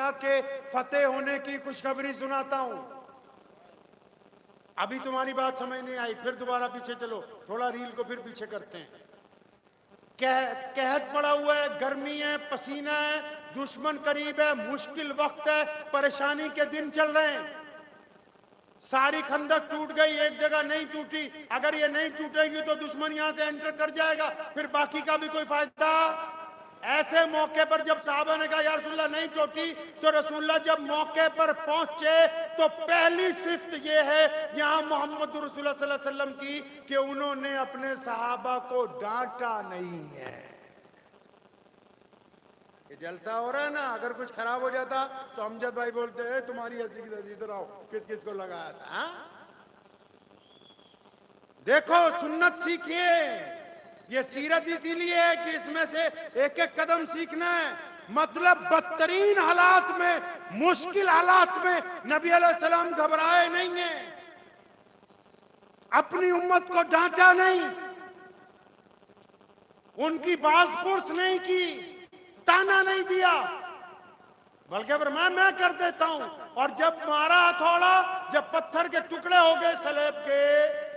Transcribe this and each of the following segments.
कैसरा के फतेह होने की खुशखबरी सुनाता हूं। अभी तुम्हारी बात समझ नहीं आई, फिर दोबारा पीछे चलो, थोड़ा रील को फिर पीछे करते हैं। कहत पड़ा हुआ है, गर्मी है, पसीना है, दुश्मन करीब है, मुश्किल वक्त है, परेशानी के दिन चल रहे हैं। सारी खंदक टूट गई, एक जगह नहीं टूटी। अगर ये नहीं टूटेगी तो दुश्मन यहां से एंटर कर जाएगा, फिर बाकी का भी कोई फायदा। ऐसे मौके पर जब साहबा ने कहा या रसूलल्लाह नहीं टूटी, तो रसूलल्लाह जब मौके पर पहुंचे तो पहली सिफ्त ये है यहां मोहम्मद रसूलुल्लाह सल्लल्लाहु अलैहि वसल्लम की कि उन्होंने अपने सहाबा को डांटा नहीं है। ये जलसा हो रहा है ना, अगर कुछ खराब हो जाता तो अमजद भाई बोलते हैं तुम्हारी हंसी की तस्वीर, इधर आओ, किस किस को लगाया था। हा? देखो, सुन्नत सीखिए। ये सीरत इसीलिए है कि इसमें से एक एक कदम सीखना है। मतलब बदतरीन हालात में, मुश्किल हालात में नबी अलैहिस्सलाम घबराए नहीं है, अपनी उम्मत को डांटा नहीं, उनकी बाज़पुरस नहीं की, ताना नहीं दिया, बल्कि मैं कर देता हूं। और जब मारा हथौड़ा, जब पत्थर के टुकड़े हो गए सलेब के,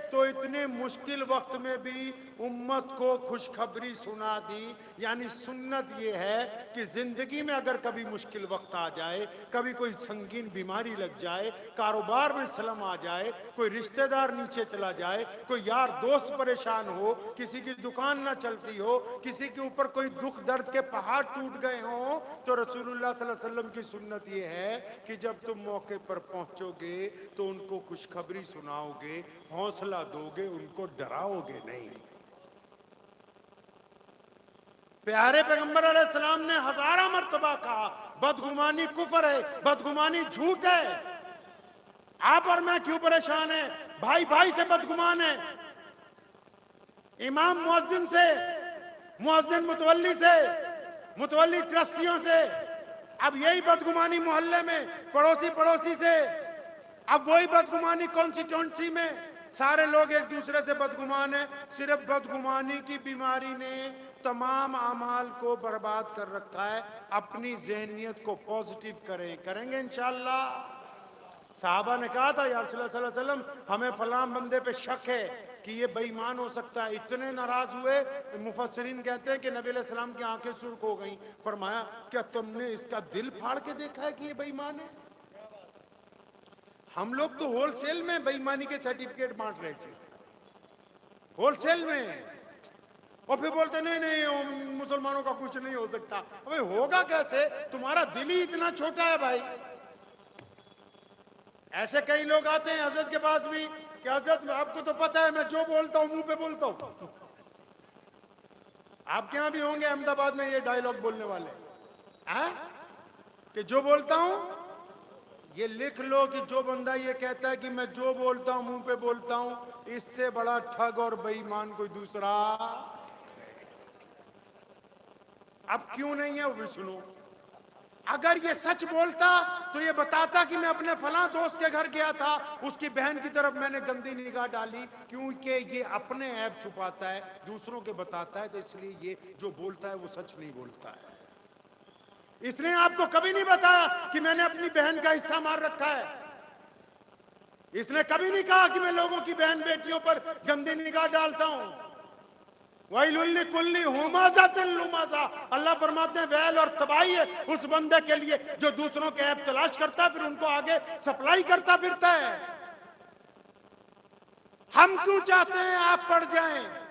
तो इतने मुश्किल वक्त में भी उम्मत को खुशखबरी सुना दी। यानी सुन्नत ये है कि जिंदगी में अगर कभी मुश्किल वक्त आ जाए, कभी कोई संगीन बीमारी लग जाए, कारोबार में सलम आ जाए, कोई रिश्तेदार नीचे चला जाए, कोई यार दोस्त परेशान हो, किसी की दुकान ना चलती हो, किसी के ऊपर कोई दुख दर्द के पहाड़ टूट गए हो, तो रसूलुल्लाह सल्लल्लाहु अलैहि वसल्लम की सुन्नत ये है कि जब तुम मौके पर पहुंचोगे तो उनको खुशखबरी सुनाओगे, हौसला दोगे, उनको डराओगे नहीं। प्यारे पैगंबर अलैहिस्सलाम ने हजारा मर्तबा कहा बदगुमानी कुफर है, बदगुमानी झूठ है। आप और मैं क्यों परेशान है? भाई भाई से बदगुमान है, इमाम मुअज्जिन से, मुअज्जिन मुतवल्ली से, मुतवल्ली ट्रस्टियों से, अब यही बदगुमानी मोहल्ले में, पड़ोसी पड़ोसी से, अब वही बदगुमानी कॉन्स्टिट्यूएंसी में, सारे लोग एक दूसरे से बदगुमान है। सिर्फ बदगुमानी की बीमारी ने तमाम अमाल को बर्बाद कर रखा है। अपनी ज़हनियत को पॉजिटिव करेंगे इंशाअल्लाह। साहबा ने कहा था या रसूलुल्लाह सल्लल्लाहु अलैहि वसल्लम हमें फलां बंदे पे शक है कि ये बेईमान हो सकता है। इतने नाराज हुए, मुफस्सिरीन कहते हैं कि नबी अलैहि सलाम की आंखें सुर्ख हो गई। फरमाया क्या तुमने इसका दिल फाड़ के देखा है कि ये बेईमान है? हम लोग तो होलसेल में बेईमानी के सर्टिफिकेट बांट रहे थे, होलसेल में, और फिर बोलते नहीं नहीं मुसलमानों का कुछ नहीं हो सकता। अबे होगा कैसे? तुम्हारा दिल ही इतना छोटा है भाई। ऐसे कई लोग आते हैं हजरत के पास भी कि हजरत आपको तो पता है मैं जो बोलता हूं मुंह पे बोलता हूं। आपके यहां भी होंगे अहमदाबाद में ये डायलॉग बोलने वाले, हैं कि जो बोलता हूं, ये लिख लो कि जो बंदा ये कहता है कि मैं जो बोलता हूं मुंह पे बोलता हूं, इससे बड़ा ठग और बेईमान कोई दूसरा। अब क्यों नहीं है वो भी सुनो। अगर ये सच बोलता तो ये बताता कि मैं अपने फलां दोस्त के घर गया था, उसकी बहन की तरफ मैंने गंदी निगाह डाली। क्योंकि ये अपने ऐब छुपाता है, दूसरों के बताता है, तो इसलिए ये जो बोलता है वो सच नहीं बोलता है। इसने आपको कभी नहीं बताया कि मैंने अपनी बहन का हिस्सा मार रखा है। इसने कभी नहीं कहा कि मैं लोगों की बहन बेटियों पर गंदी निगाह डालता हूं। वैलुल कुल्ली हुमाज़ातिन लुमाज़ा, अल्लाह फरमाते हैं वैल और तबाही है उस बंदे के लिए जो दूसरों के ऐब तलाश करता है, फिर उनको आगे सप्लाई करता फिरता है। हम क्यों चाहते हैं आप पढ़ जाएं?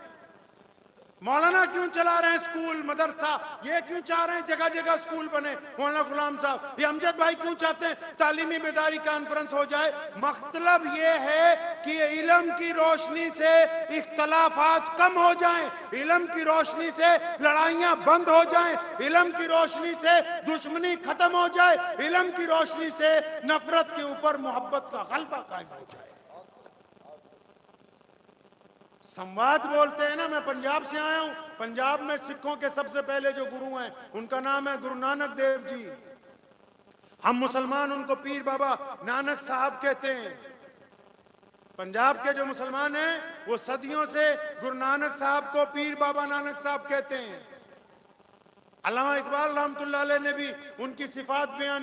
मौलाना क्यों चला रहे हैं स्कूल मदरसा? ये क्यों चाह रहे हैं जगह जगह स्कूल बने? मौलाना गुलाम साहब, ये अमजद भाई क्यों चाहते हैं तालीमी बेदारी कॉन्फ्रेंस हो जाए? मतलब ये है कि इल्म की रोशनी से इख्तलाफात कम हो जाएं, इल्म की रोशनी से लड़ाइयां बंद हो जाएं, इल्म की रोशनी से दुश्मनी खत्म हो जाए, इल्म की रोशनी से नफरत के ऊपर मोहब्बत का गलबा कायम हो जाए। संवाद बोलते हैं ना। मैं पंजाब से आया हूं। पंजाब में सिखों के सबसे पहले जो गुरु हैं उनका नाम है गुरु नानक देव जी। हम मुसलमान उनको पीर बाबा नानक साहब कहते हैं। पंजाब के जो मुसलमान हैं वो सदियों से गुरु नानक साहब को पीर बाबा नानक साहब कहते हैं। अल्लामा इकबाल रहमतुल्लाह अलैह ने भी उनकी सिफात बयान